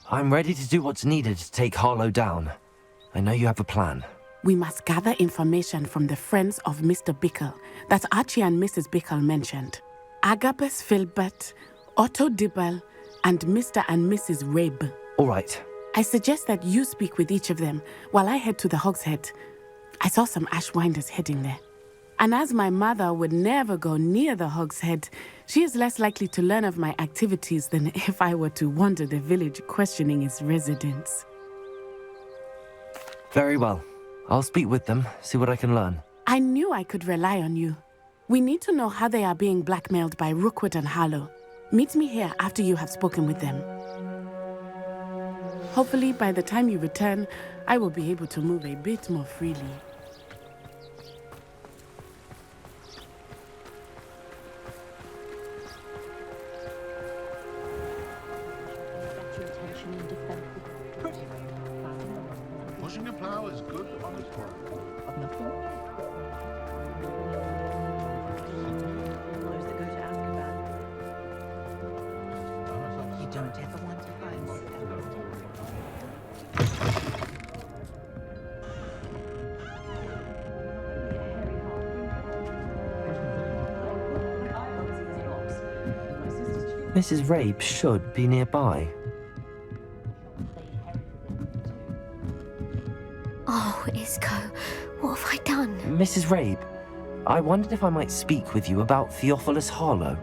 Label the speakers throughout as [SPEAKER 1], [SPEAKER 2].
[SPEAKER 1] I'm ready to do what's needed to take Harlow down. I know you have a plan.
[SPEAKER 2] We must gather information from the friends of Mr. Bickle that Archie and Mrs. Bickle mentioned. Agabus Filbert, Otto Dibble, and Mr. and Mrs. Rabe.
[SPEAKER 1] All right.
[SPEAKER 2] I suggest that you speak with each of them while I head to the Hogshead. I saw some Ashwinders heading there. And as my mother would never go near the Hogshead, she is less likely to learn of my activities than if I were to wander the village questioning its residents.
[SPEAKER 1] Very well. I'll speak with them, see what I can learn.
[SPEAKER 2] I knew I could rely on you. We need to know how they are being blackmailed by Rookwood and Harlow. Meet me here after you have spoken with them. Hopefully, by the time you return, I will be able to move a bit more freely.
[SPEAKER 3] Pushing a plow is good on its work.
[SPEAKER 4] You don't ever want to find
[SPEAKER 1] Mrs. Rabe should be nearby.
[SPEAKER 5] Oh, Isco, what have I done?
[SPEAKER 1] Mrs. Rabe, I wondered if I might speak with you about Theophilus Harlow.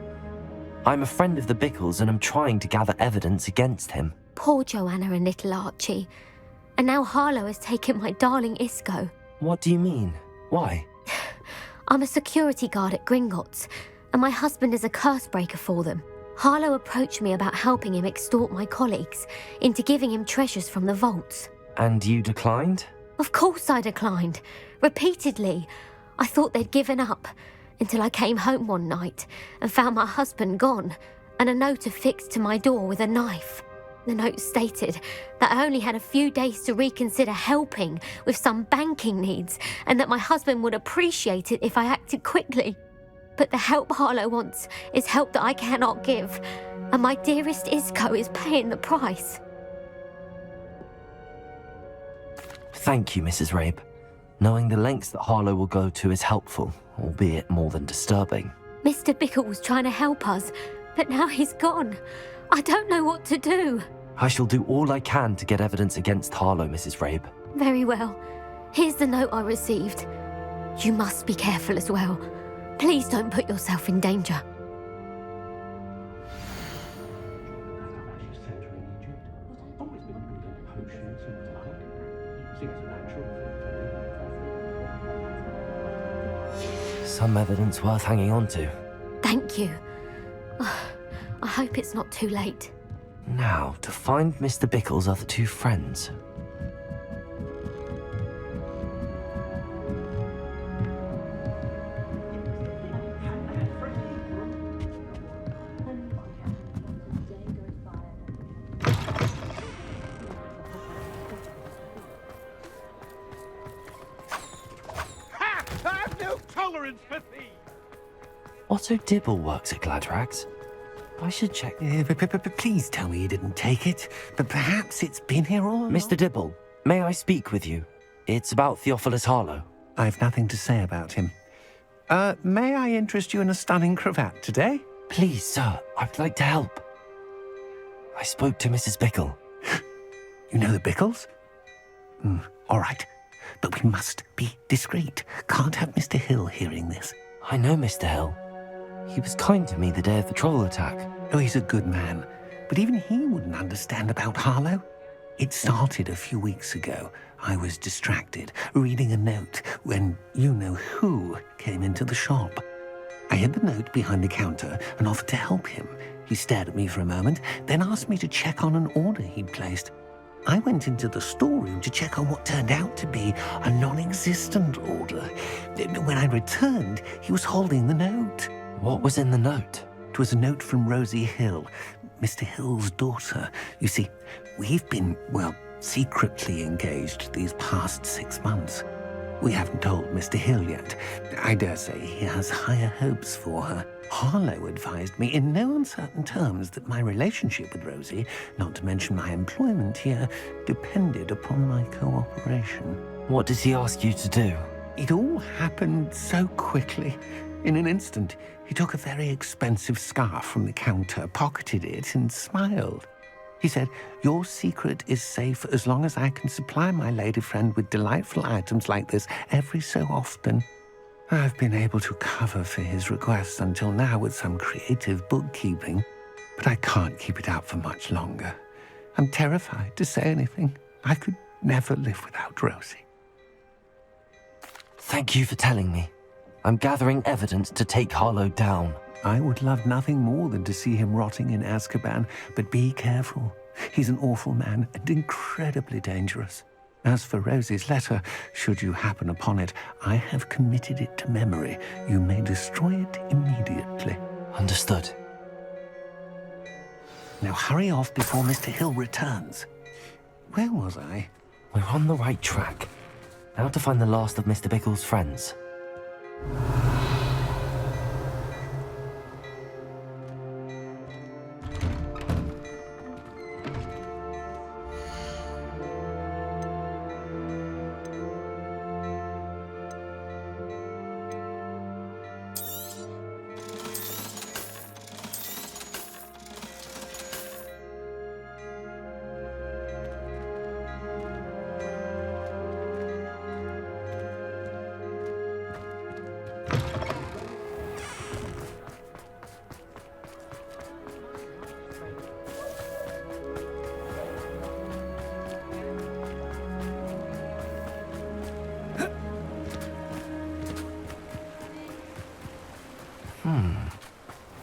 [SPEAKER 1] I'm a friend of the Bickles and I'm trying to gather evidence against him.
[SPEAKER 5] Poor Joanna and little Archie. And now Harlow has taken my darling Isco.
[SPEAKER 1] What do you mean? Why?
[SPEAKER 5] I'm a security guard at Gringotts, and my husband is a curse breaker for them. Harlow approached me about helping him extort my colleagues into giving him treasures from the vaults.
[SPEAKER 1] And you declined?
[SPEAKER 5] Of course I declined. Repeatedly. I thought they'd given up, until I came home one night and found my husband gone, and a note affixed to my door with a knife. The note stated that I only had a few days to reconsider helping with some banking needs, and that my husband would appreciate it if I acted quickly. But the help Harlow wants is help that I cannot give, and my dearest Isco is paying the price.
[SPEAKER 1] Thank you, Mrs. Rabe. Knowing the lengths that Harlow will go to is helpful, albeit more than disturbing.
[SPEAKER 5] Mr. Bickle was trying to help us, but now he's gone. I don't know what to do.
[SPEAKER 1] I shall do all I can to get evidence against Harlow, Mrs. Rabe.
[SPEAKER 5] Very well. Here's the note I received. You must be careful as well. Please don't put yourself in danger.
[SPEAKER 1] Some evidence worth hanging on to.
[SPEAKER 5] Thank you. I hope it's not too late.
[SPEAKER 1] Now, to find Mr. Bickle's other two friends.
[SPEAKER 3] Ha! I have no tolerance for thieves!
[SPEAKER 1] Otto Dibble works at Gladrags. I should check.
[SPEAKER 6] Please tell me you didn't take it. But perhaps it's been here all along.
[SPEAKER 1] Mr. Dibble, may I speak with you? It's about Theophilus Harlow.
[SPEAKER 6] I've nothing to say about him. May I interest you in a stunning cravat today?
[SPEAKER 1] Please, sir, I'd like to help. I spoke to Mrs. Bickle.
[SPEAKER 6] You know the Bickles? All right. But we must be discreet. Can't have Mr. Hill hearing this.
[SPEAKER 1] I know Mr. Hill. He was kind to me the day of the troll attack.
[SPEAKER 6] Oh, he's a good man. But even he wouldn't understand about Harlow. It started a few weeks ago. I was distracted, reading a note, when you-know-who came into the shop. I hid the note behind the counter and offered to help him. He stared at me for a moment, then asked me to check on an order he'd placed. I went into the storeroom to check on what turned out to be a non-existent order. When I returned, he was holding the note.
[SPEAKER 1] What was in the note?
[SPEAKER 6] It was a note from Rosie Hill, Mr. Hill's daughter. You see, we've been, well, secretly engaged these past 6 months. We haven't told Mr. Hill yet. I dare say he has higher hopes for her. Harlow advised me in no uncertain terms that my relationship with Rosie, not to mention my employment here, depended upon my cooperation.
[SPEAKER 1] What does he ask you to do?
[SPEAKER 6] It all happened so quickly. In an instant, he took a very expensive scarf from the counter, pocketed it, and smiled. He said, "Your secret is safe as long as I can supply my lady friend with delightful items like this every so often." I've been able to cover for his requests until now with some creative bookkeeping, but I can't keep it up for much longer. I'm terrified to say anything. I could never live without Rosie.
[SPEAKER 1] Thank you for telling me. I'm gathering evidence to take Harlow down.
[SPEAKER 6] I would love nothing more than to see him rotting in Azkaban, but be careful. He's an awful man and incredibly dangerous. As for Rosie's letter, should you happen upon it, I have committed it to memory. You may destroy it immediately.
[SPEAKER 1] Understood.
[SPEAKER 6] Now hurry off before Mr. Hill returns. Where was I?
[SPEAKER 1] We're on the right track. Now to find the last of Mr. Bickle's friends.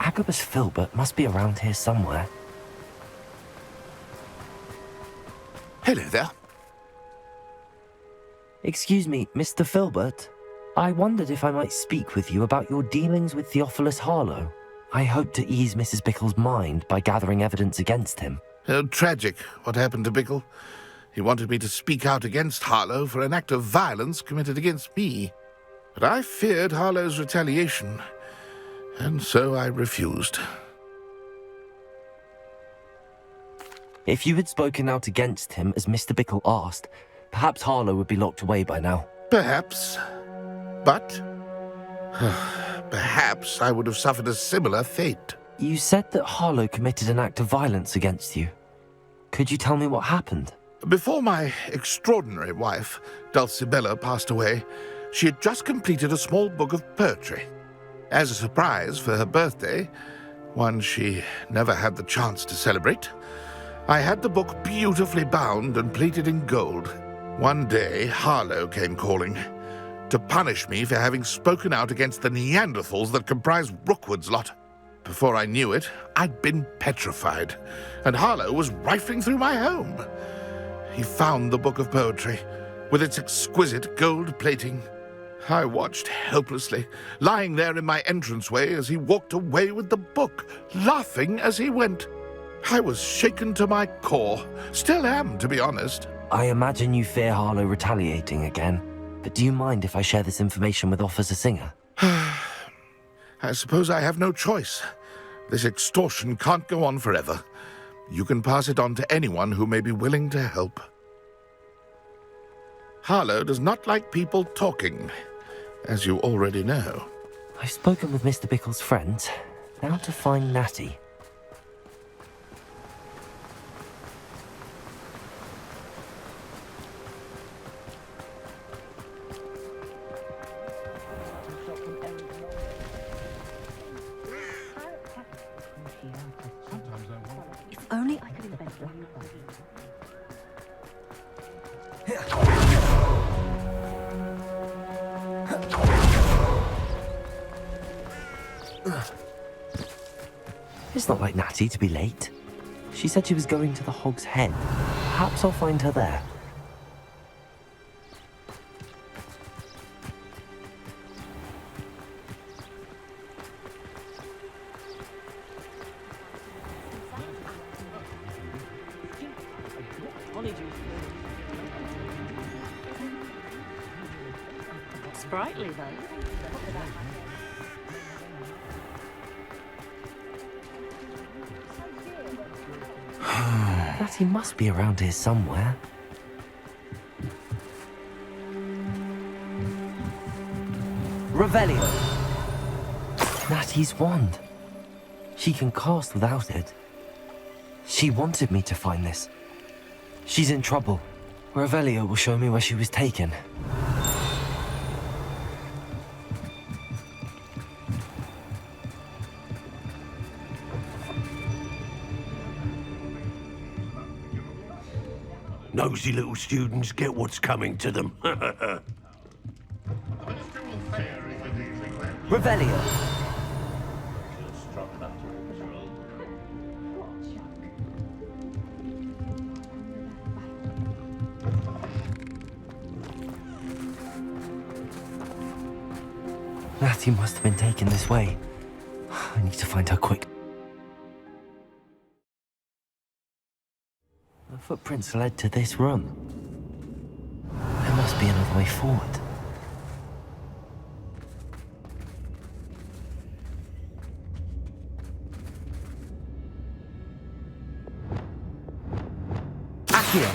[SPEAKER 1] Agabus Filbert must be around here somewhere.
[SPEAKER 3] Hello there.
[SPEAKER 1] Excuse me, Mr. Filbert. I wondered if I might speak with you about your dealings with Theophilus Harlow. I hope to ease Mrs. Bickle's mind by gathering evidence against him.
[SPEAKER 3] Tragic, what happened to Bickle. He wanted me to speak out against Harlow for an act of violence committed against me. But I feared Harlow's retaliation, and so I refused.
[SPEAKER 1] If you had spoken out against him as Mr. Bickle asked, perhaps Harlow would be locked away by now.
[SPEAKER 3] Perhaps. But perhaps I would have suffered a similar fate.
[SPEAKER 1] You said that Harlow committed an act of violence against you. Could you tell me what happened?
[SPEAKER 3] Before my extraordinary wife, Dulcibella, passed away, she had just completed a small book of poetry. As a surprise for her birthday, one she never had the chance to celebrate, I had the book beautifully bound and plated in gold. One day, Harlow came calling to punish me for having spoken out against the Neanderthals that comprise Rookwood's lot. Before I knew it, I'd been petrified, and Harlow was rifling through my home. He found the book of poetry, with its exquisite gold plating. I watched helplessly, lying there in my entranceway as he walked away with the book, laughing as he went. I was shaken to my core. Still am, to be honest.
[SPEAKER 1] I imagine you fear Harlow retaliating again, but do you mind if I share this information with Officer Singer?
[SPEAKER 3] I suppose I have no choice. This extortion can't go on forever. You can pass it on to anyone who may be willing to help. Harlow does not like people talking, as you already know.
[SPEAKER 1] I've spoken with Mr. Bickle's friends. Now to find Natty.
[SPEAKER 4] If only I could invent one.
[SPEAKER 1] It's not like Natty to be late. She said she was going to the Hog's Head. Perhaps I'll find her there.
[SPEAKER 4] Sprightly, though.
[SPEAKER 1] Natty must be around here somewhere. Revelio! Natty's wand. She can cast without it. She wanted me to find this. She's in trouble. Revelio will show me where she was taken.
[SPEAKER 7] Nosy little students get what's coming to them.
[SPEAKER 1] Revelio! Natty must have been taken this way. I need to find her quick. The footprints led to this room. There must be another way forward. Accio!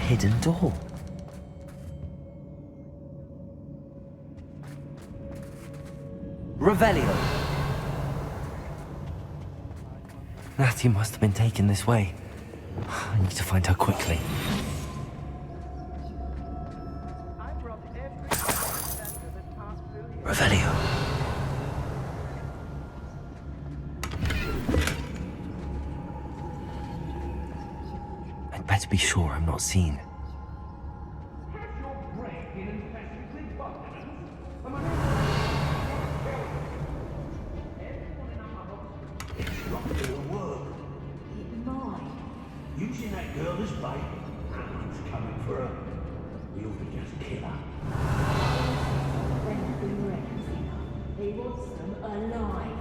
[SPEAKER 1] Hidden door. Revelio. Natty must have been taken this way. I need to find her quickly. Revelio. I'd better be sure I'm not seen.
[SPEAKER 7] Using that girl as bait. Someone's coming for her. We ought to just kill her.
[SPEAKER 8] He wants them alive.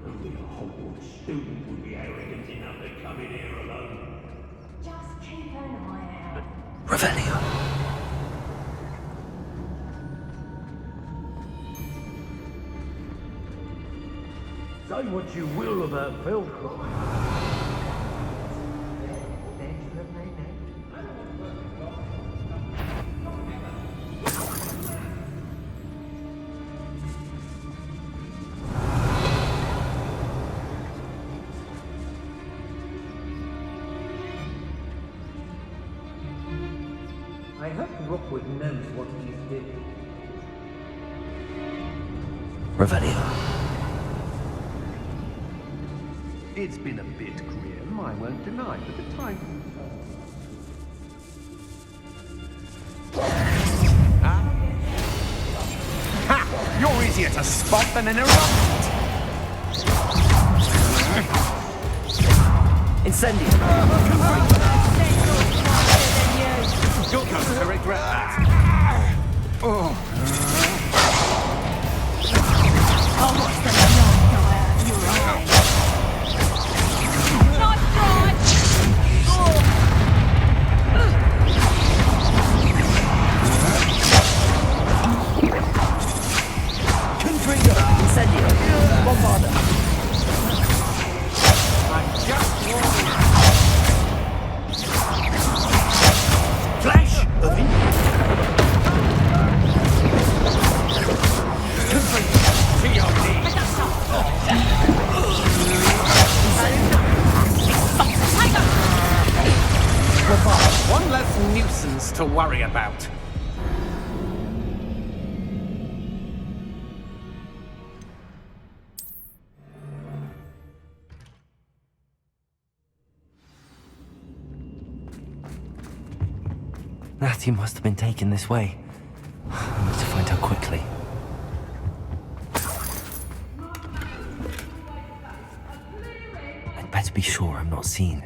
[SPEAKER 7] Only a Hogwarts student would be arrogant enough to come in here alone.
[SPEAKER 8] Just keep an eye out.
[SPEAKER 1] Revelio.
[SPEAKER 7] Say what you will about Velcro.
[SPEAKER 6] I hope Rookwood knows what he's doing.
[SPEAKER 1] Revelio.
[SPEAKER 6] It's been a bit grim, I won't deny, but the time... Ha! You're easier to spot than an eruption!
[SPEAKER 1] Incendio.
[SPEAKER 6] You're going to regret that. Oh.
[SPEAKER 8] I'll watch the light go out of your eyes. Not right!
[SPEAKER 1] Confringo. Incendio. Bombarda.
[SPEAKER 6] I'm just warning.
[SPEAKER 1] Flash of
[SPEAKER 6] One less nuisance to worry about.
[SPEAKER 1] Natty must have been taken this way. I need to find her quickly. I'd better be sure I'm not seen.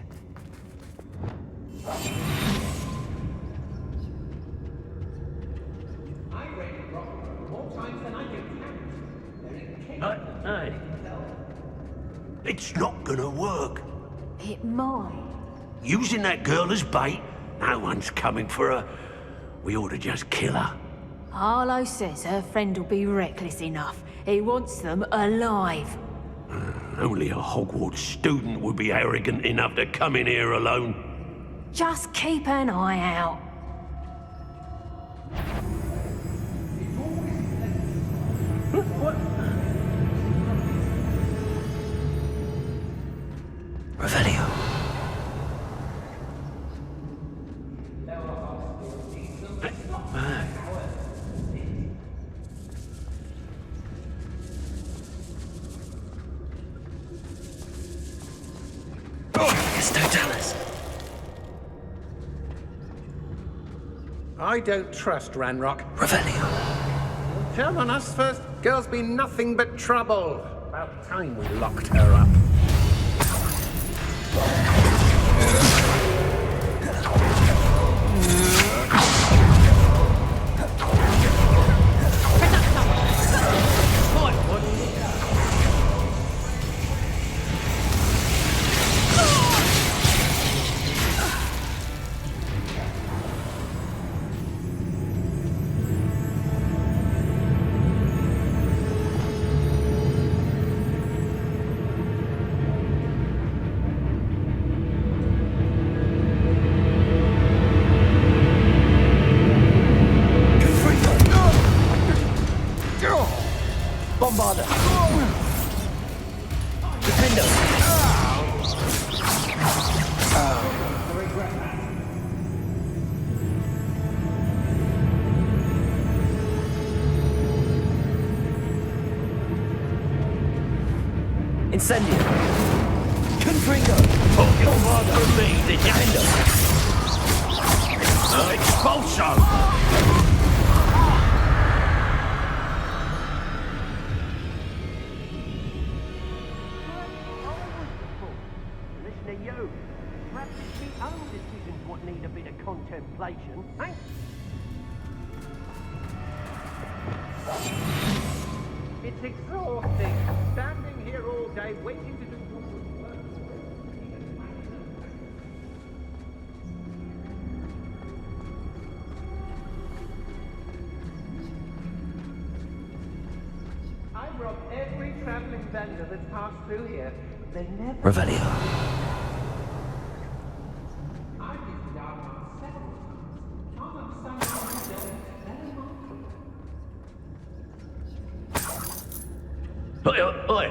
[SPEAKER 7] It's not gonna work.
[SPEAKER 4] It might.
[SPEAKER 7] Using that girl as bait, no one's coming for her. We ought to just kill her.
[SPEAKER 4] Harlow says her friend will be reckless enough. He wants them alive.
[SPEAKER 7] Only a Hogwarts student would be arrogant enough to come in here alone.
[SPEAKER 4] Just keep an eye out.
[SPEAKER 1] Revelio. It's Totalis.
[SPEAKER 6] I don't trust Ranrock.
[SPEAKER 1] Revelio.
[SPEAKER 6] Turn on us first. Girl's been nothing but trouble. About time we locked her up.
[SPEAKER 1] Bombarder. Defender. Incendio. Confringo.
[SPEAKER 7] Took your word from me, did you? Expulso! Listen to you. Perhaps it's the own decisions what need a bit of contemplation, eh?
[SPEAKER 6] It's exhausting. Standing here all day waiting to do work. I've robbed every traveling vendor that's passed through here. They never.
[SPEAKER 1] Revelio.
[SPEAKER 6] I've used the arm several times. Can't understand how you do it. Very mindful.
[SPEAKER 7] Oi, oi!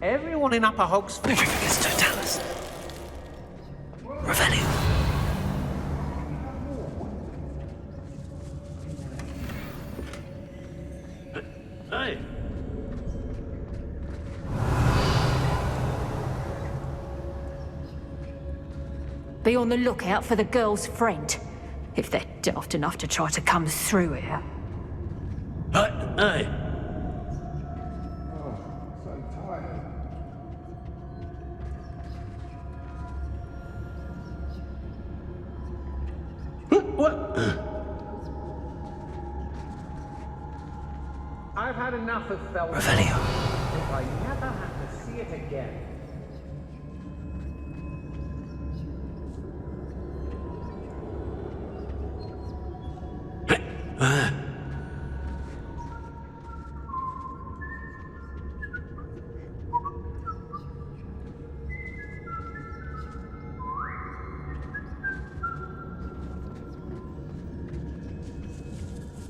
[SPEAKER 6] Everyone in Upper Hogsford.
[SPEAKER 1] Everything is Totalis. Revelio.
[SPEAKER 7] Hey!
[SPEAKER 4] Be on the lookout for the girl's friend. If they're daft enough to try to come through here.
[SPEAKER 7] Hey! What?
[SPEAKER 6] I've had enough of Fel.
[SPEAKER 1] Revelio.
[SPEAKER 6] If I never have to see it again.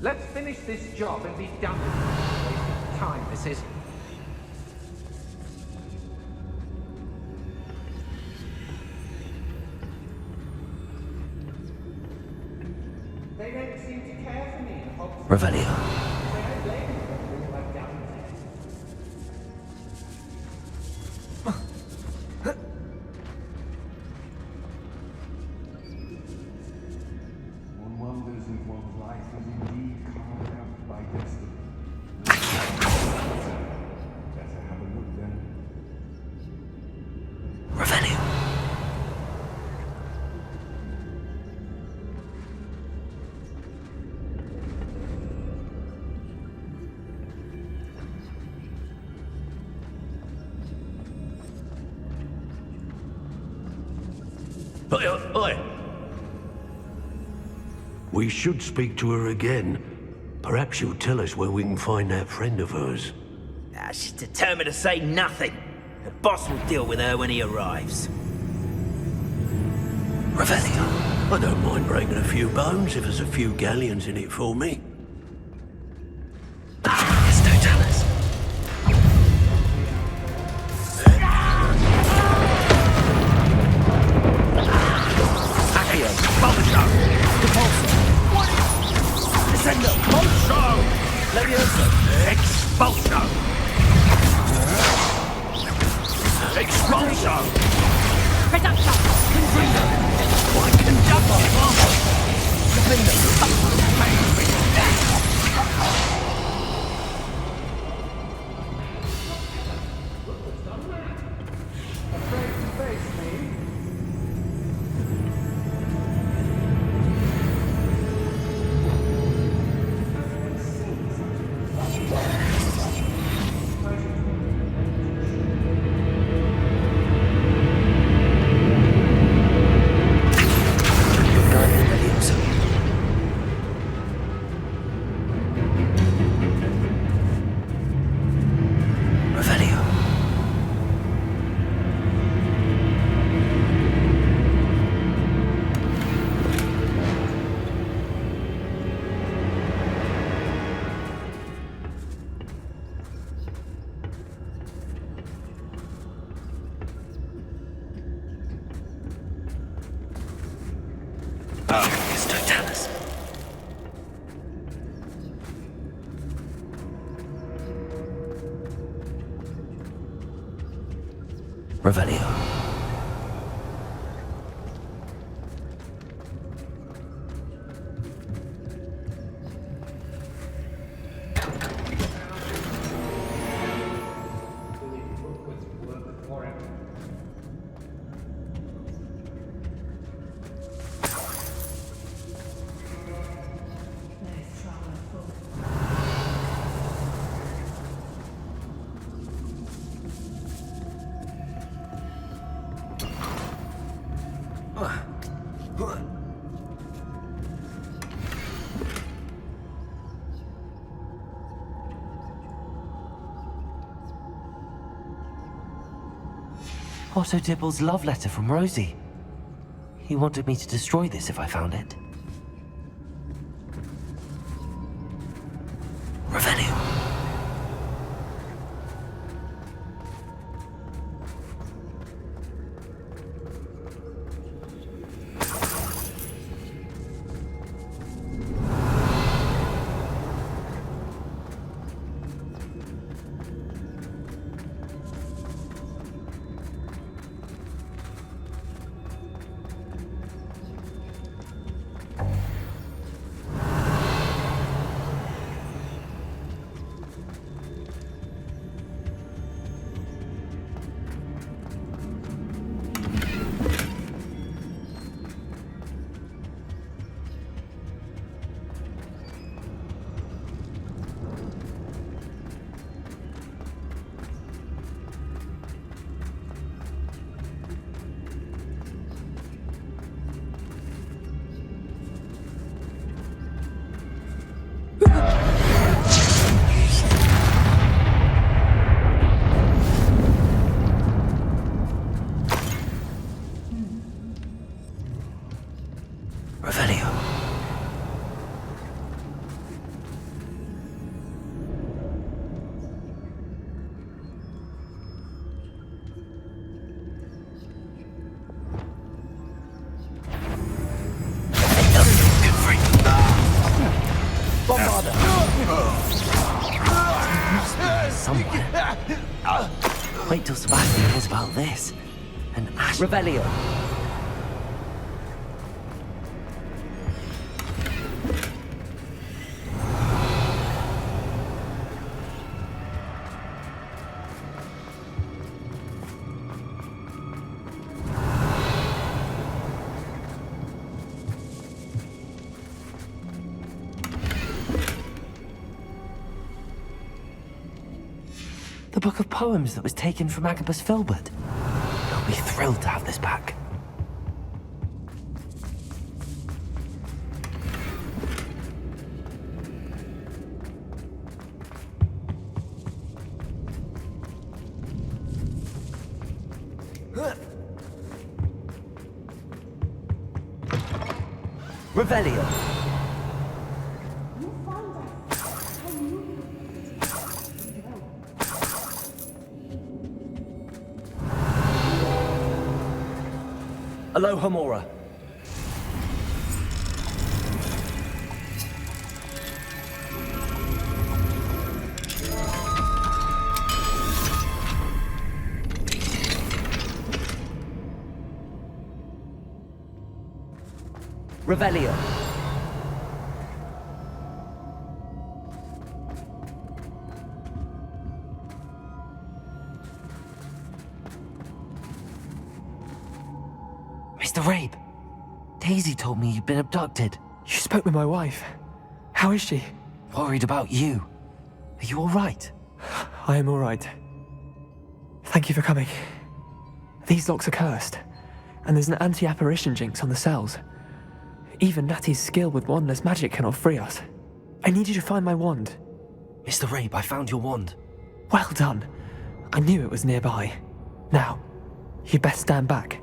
[SPEAKER 6] Let's finish this job and be done with it. Waste of time, this is. They don't seem to care for me in Hogwarts.
[SPEAKER 1] Revelio.
[SPEAKER 6] They don't blame me for all I've done.
[SPEAKER 9] One wonders if one's life is indeed carved out by destiny.
[SPEAKER 1] Accio.
[SPEAKER 7] Oi! We should speak to her again. Perhaps she'll tell us where we can find that friend of hers.
[SPEAKER 9] She's determined to say nothing. The boss will deal with her when he arrives.
[SPEAKER 1] Revelio.
[SPEAKER 7] I don't mind breaking a few bones if there's a few galleons in it for me.
[SPEAKER 1] Yes, don't tell us.
[SPEAKER 9] Accio, Bulbasaur, Depulso, Descendo, Pulso, Levioso, Expulso, Expulso,
[SPEAKER 8] Reduction!
[SPEAKER 9] Why Conductor,
[SPEAKER 1] Revelio. Yes, don't tell us. Revelio. Otto Dibble's love letter from Rosie. He wanted me to destroy this if I found it. Revelio. Revelio.
[SPEAKER 9] Bombarda.
[SPEAKER 1] Somewhere. Wait till Sebastian hears about this. And Ash.
[SPEAKER 9] Revelio.
[SPEAKER 1] The book of poems that was taken from Agabus Filbert. I'll be thrilled to have this back. Revelio! Aloha Mora. Revelio. Mr. Rabe, Daisy told me you'd been abducted.
[SPEAKER 10] You spoke with my wife. How is she?
[SPEAKER 1] Worried about you. Are you all right?
[SPEAKER 10] I am all right. Thank you for coming. These locks are cursed, and there's an anti-apparition jinx on the cells. Even Natty's skill with wandless magic cannot free us. I need you to find my wand.
[SPEAKER 1] Mr. Rabe, I found your wand.
[SPEAKER 10] Well done. I knew it was nearby. Now, you best stand back.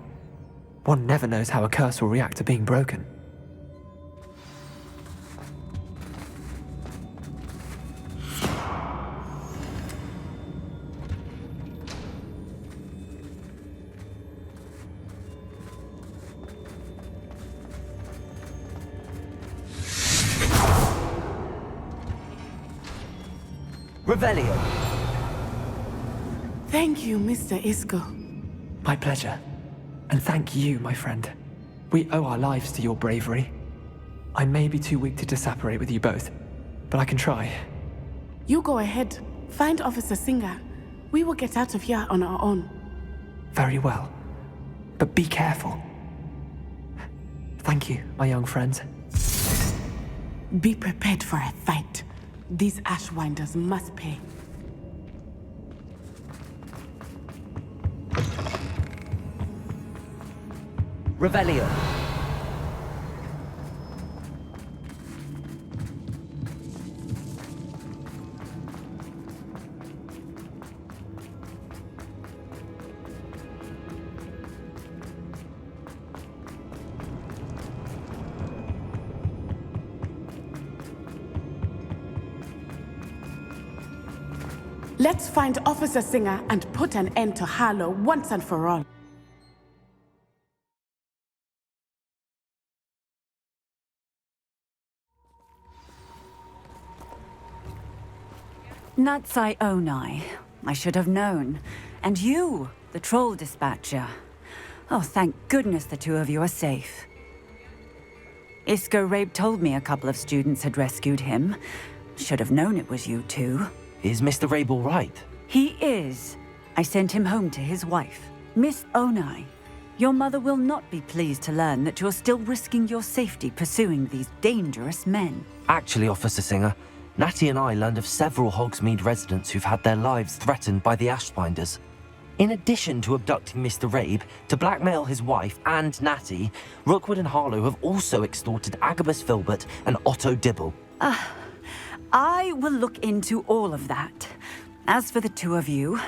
[SPEAKER 10] One never knows how a curse will react to being broken.
[SPEAKER 1] Revelio.
[SPEAKER 2] Thank you, Mr. Isco.
[SPEAKER 10] My pleasure. And thank you, my friend. We owe our lives to your bravery. I may be too weak to disapparate with you both, but I can try.
[SPEAKER 2] You go ahead. Find Officer Singer. We will get out of here on our own.
[SPEAKER 10] Very well. But be careful. Thank you, my young friends.
[SPEAKER 2] Be prepared for a fight. These Ashwinders must pay.
[SPEAKER 1] Revelio.
[SPEAKER 2] Let's find Officer Singer and put an end to Harlow once and for all.
[SPEAKER 11] Natsai Onai. I should have known. And you, the troll dispatcher. Oh, thank goodness the two of you are safe. Isco Rabe told me a couple of students had rescued him. Should have known it was you two.
[SPEAKER 1] Is Mr. Rabe all right?
[SPEAKER 11] He is. I sent him home to his wife. Miss Onai, your mother will not be pleased to learn that you're still risking your safety pursuing these dangerous men.
[SPEAKER 1] Actually, Officer Singer, Natty and I learned of several Hogsmeade residents who've had their lives threatened by the Ashbinders. In addition to abducting Mr. Rabe to blackmail his wife and Natty, Rookwood and Harlow have also extorted Agabus Filbert and Otto Dibble.
[SPEAKER 11] I will look into all of that. As for the two of you,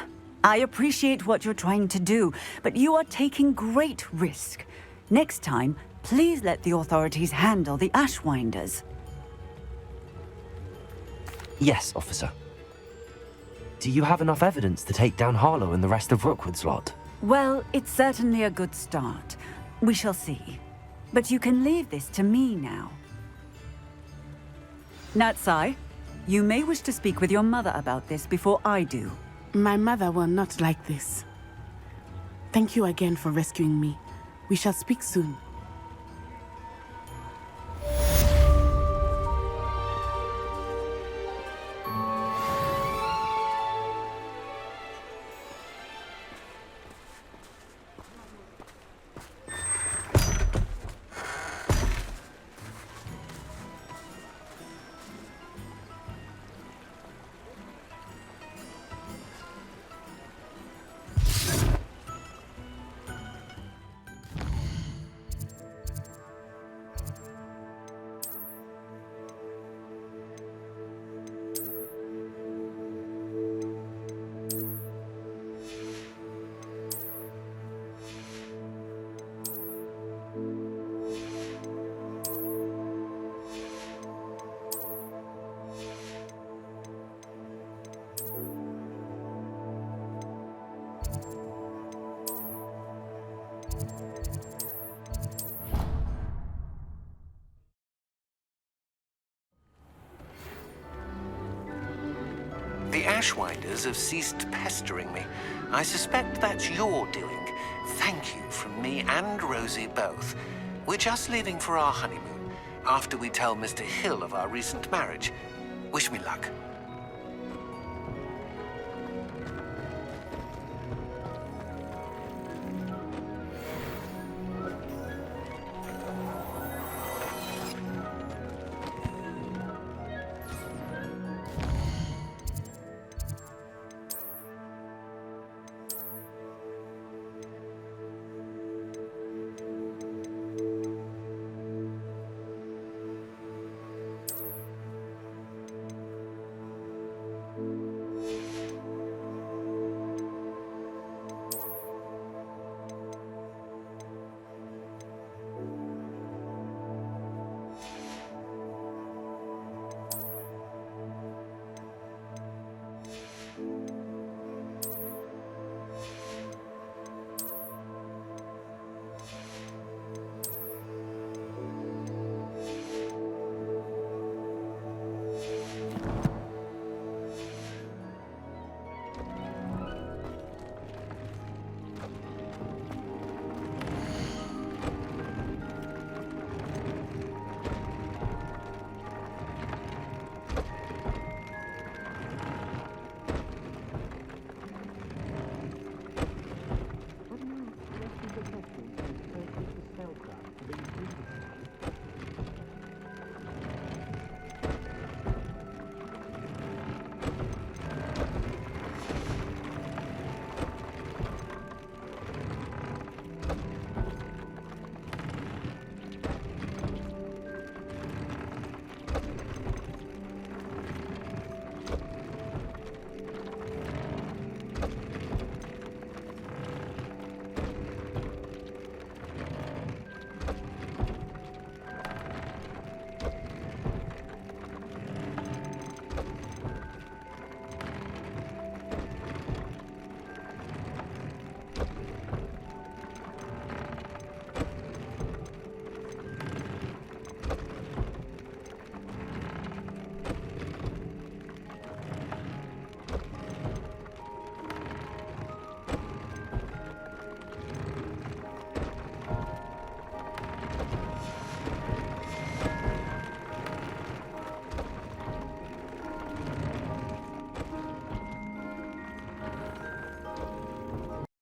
[SPEAKER 11] I appreciate what you're trying to do, but you are taking great risk. Next time, please let the authorities handle the Ashwinders.
[SPEAKER 1] Yes, officer. Do you have enough evidence to take down Harlow and the rest of Rookwood's lot?
[SPEAKER 11] Well, it's certainly a good start. We shall see. But you can leave this to me now. Natsai, you may wish to speak with your mother about this before I do.
[SPEAKER 2] My mother will not like this. Thank you again for rescuing me. We shall speak soon.
[SPEAKER 6] Ashwinders have ceased pestering me. I suspect that's your doing. Thank you from me and Rosie both. We're just leaving for our honeymoon, after we tell Mr. Hill of our recent marriage. Wish me luck.